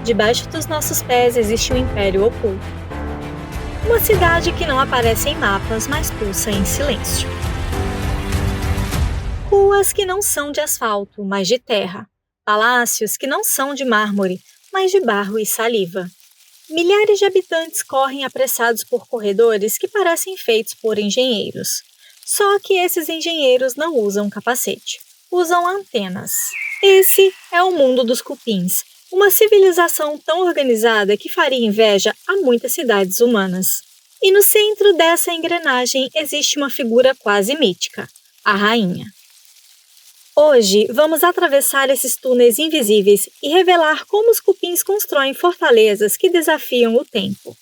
debaixo dos nossos pés existe um império oculto. Uma cidade que não aparece em mapas, mas pulsa em silêncio. Ruas que não são de asfalto, mas de terra. Palácios que não são de mármore, mas de barro e saliva. Milhares de habitantes correm apressados por corredores que parecem feitos por engenheiros. Só que esses engenheiros não usam capacete, usam antenas. Esse é o mundo dos cupins, uma civilização tão organizada que faria inveja a muitas cidades humanas. E no centro dessa engrenagem existe uma figura quase mítica, a rainha. Hoje, vamos atravessar esses túneis invisíveis e revelar como os cupins constroem fortalezas que desafiam o tempo.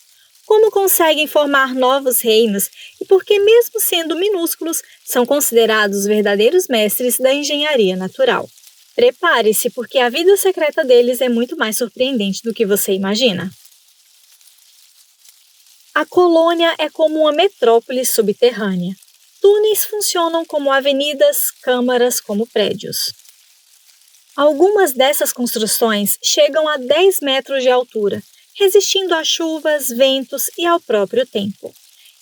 Como conseguem formar novos reinos e por que, mesmo sendo minúsculos, são considerados verdadeiros mestres da engenharia natural. Prepare-se, porque a vida secreta deles é muito mais surpreendente do que você imagina. A colônia é como uma metrópole subterrânea. Túneis funcionam como avenidas, câmaras como prédios. Algumas dessas construções chegam a 10 metros de altura, resistindo a chuvas, ventos e ao próprio tempo.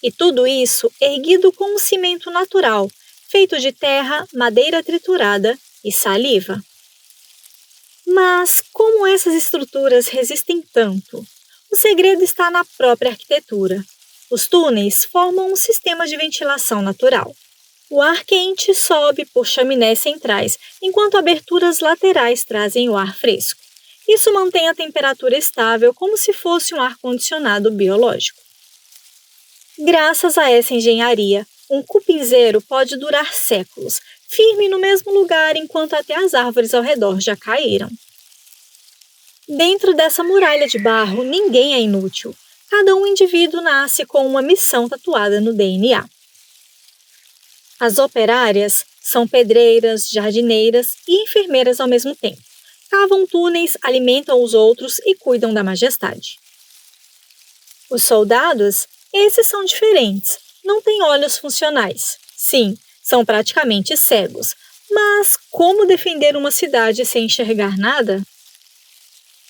E tudo isso erguido com um cimento natural, feito de terra, madeira triturada e saliva. Mas como essas estruturas resistem tanto? O segredo está na própria arquitetura. Os túneis formam um sistema de ventilação natural. O ar quente sobe por chaminés centrais, enquanto aberturas laterais trazem o ar fresco. Isso mantém a temperatura estável como se fosse um ar-condicionado biológico. Graças a essa engenharia, um cupinzeiro pode durar séculos, firme no mesmo lugar enquanto até as árvores ao redor já caíram. Dentro dessa muralha de barro, ninguém é inútil. Cada indivíduo nasce com uma missão tatuada no DNA. As operárias são pedreiras, jardineiras e enfermeiras ao mesmo tempo. Cavam túneis, alimentam os outros e cuidam da majestade. Os soldados, esses são diferentes, não têm olhos funcionais. Sim, são praticamente cegos. Mas como defender uma cidade sem enxergar nada?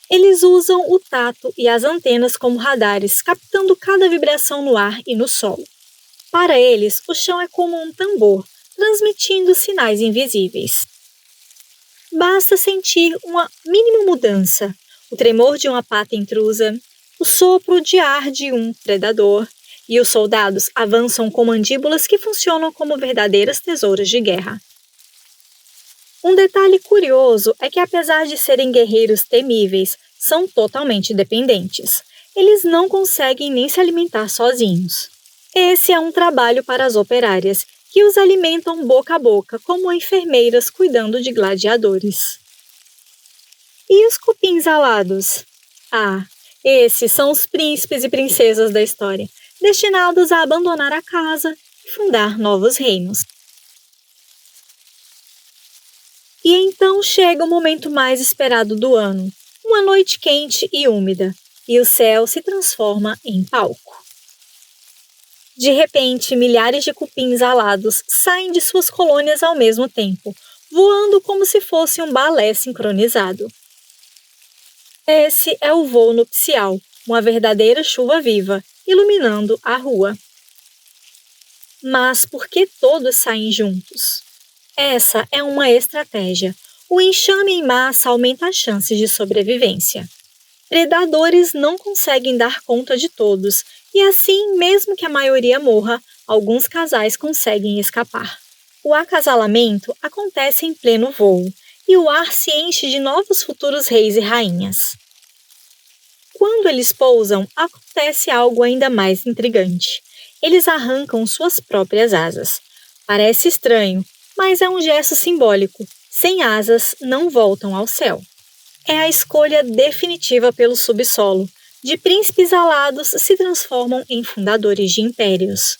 Eles usam o tato e as antenas como radares, captando cada vibração no ar e no solo. Para eles, o chão é como um tambor, transmitindo sinais invisíveis. Basta sentir uma mínima mudança, o tremor de uma pata intrusa, o sopro de ar de um predador, e os soldados avançam com mandíbulas que funcionam como verdadeiras tesouras de guerra. Um detalhe curioso é que, apesar de serem guerreiros temíveis, são totalmente dependentes. Eles não conseguem nem se alimentar sozinhos. Esse é um trabalho para as operárias, que os alimentam boca a boca, como enfermeiras cuidando de gladiadores. E os cupins alados? Ah, esses são os príncipes e princesas da história, destinados a abandonar a casa e fundar novos reinos. E então chega o momento mais esperado do ano, uma noite quente e úmida, e o céu se transforma em palco. De repente, milhares de cupins alados saem de suas colônias ao mesmo tempo, voando como se fosse um balé sincronizado. Esse é o voo nupcial, uma verdadeira chuva viva, iluminando a rua. Mas por que todos saem juntos? Essa é uma estratégia. O enxame em massa aumenta as chances de sobrevivência. Predadores não conseguem dar conta de todos, e assim, mesmo que a maioria morra, alguns casais conseguem escapar. O acasalamento acontece em pleno voo, e o ar se enche de novos futuros reis e rainhas. Quando eles pousam, acontece algo ainda mais intrigante. Eles arrancam suas próprias asas. Parece estranho, mas é um gesto simbólico. Sem asas, não voltam ao céu. É a escolha definitiva pelo subsolo. De príncipes alados se transformam em fundadores de impérios.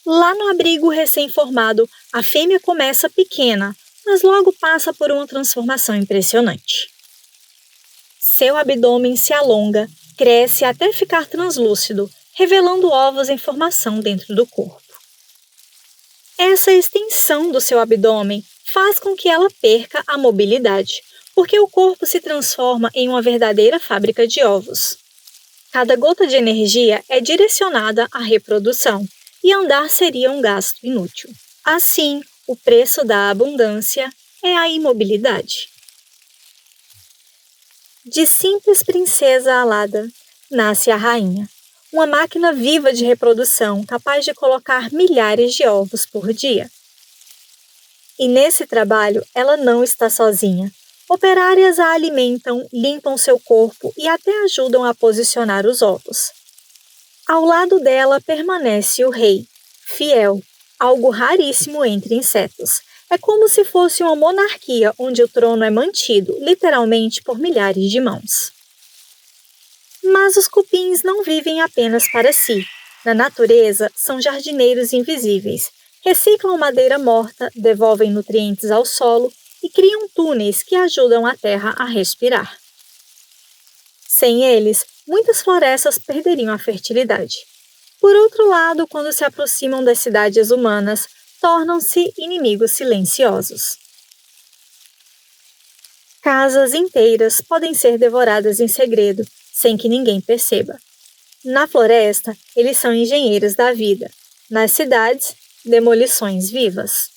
Lá no abrigo recém-formado, a fêmea começa pequena, mas logo passa por uma transformação impressionante. Seu abdômen se alonga, cresce até ficar translúcido, revelando ovos em formação dentro do corpo. Essa extensão do seu abdômen faz com que ela perca a mobilidade, porque o corpo se transforma em uma verdadeira fábrica de ovos. Cada gota de energia é direcionada à reprodução, e andar seria um gasto inútil. Assim, o preço da abundância é a imobilidade. De simples princesa alada, nasce a rainha, uma máquina viva de reprodução capaz de colocar milhares de ovos por dia. E nesse trabalho, ela não está sozinha. Operárias a alimentam, limpam seu corpo e até ajudam a posicionar os ovos. Ao lado dela permanece o rei, fiel, algo raríssimo entre insetos. É como se fosse uma monarquia onde o trono é mantido, literalmente, por milhares de mãos. Mas os cupins não vivem apenas para si. Na natureza, são jardineiros invisíveis. Reciclam madeira morta, devolvem nutrientes ao solo e criam túneis que ajudam a terra a respirar. Sem eles, muitas florestas perderiam a fertilidade. Por outro lado, quando se aproximam das cidades humanas, tornam-se inimigos silenciosos. Casas inteiras podem ser devoradas em segredo, sem que ninguém perceba. Na floresta, eles são engenheiros da vida. Nas cidades, demolições vivas.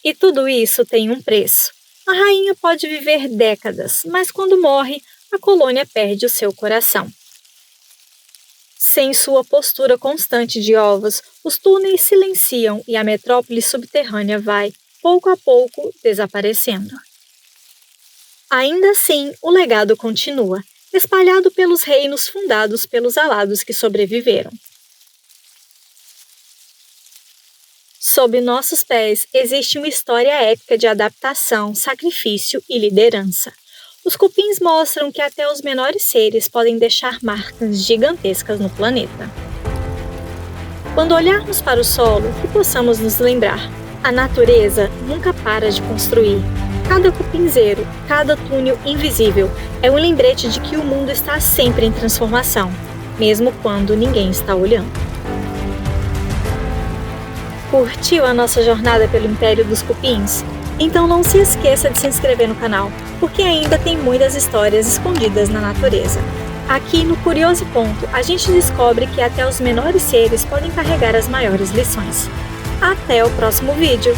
E tudo isso tem um preço. A rainha pode viver décadas, mas quando morre, a colônia perde o seu coração. Sem sua postura constante de ovos, os túneis silenciam e a metrópole subterrânea vai, pouco a pouco, desaparecendo. Ainda assim, o legado continua, espalhado pelos reinos fundados pelos alados que sobreviveram. Sob nossos pés existe uma história épica de adaptação, sacrifício e liderança. Os cupins mostram que até os menores seres podem deixar marcas gigantescas no planeta. Quando olharmos para o solo, que possamos nos lembrar: a natureza nunca para de construir. Cada cupinzeiro, cada túnel invisível é um lembrete de que o mundo está sempre em transformação, mesmo quando ninguém está olhando. Curtiu a nossa jornada pelo Império dos Cupins? Então não se esqueça de se inscrever no canal, porque ainda tem muitas histórias escondidas na natureza. Aqui no Curioso Ponto, a gente descobre que até os menores seres podem carregar as maiores lições. Até o próximo vídeo!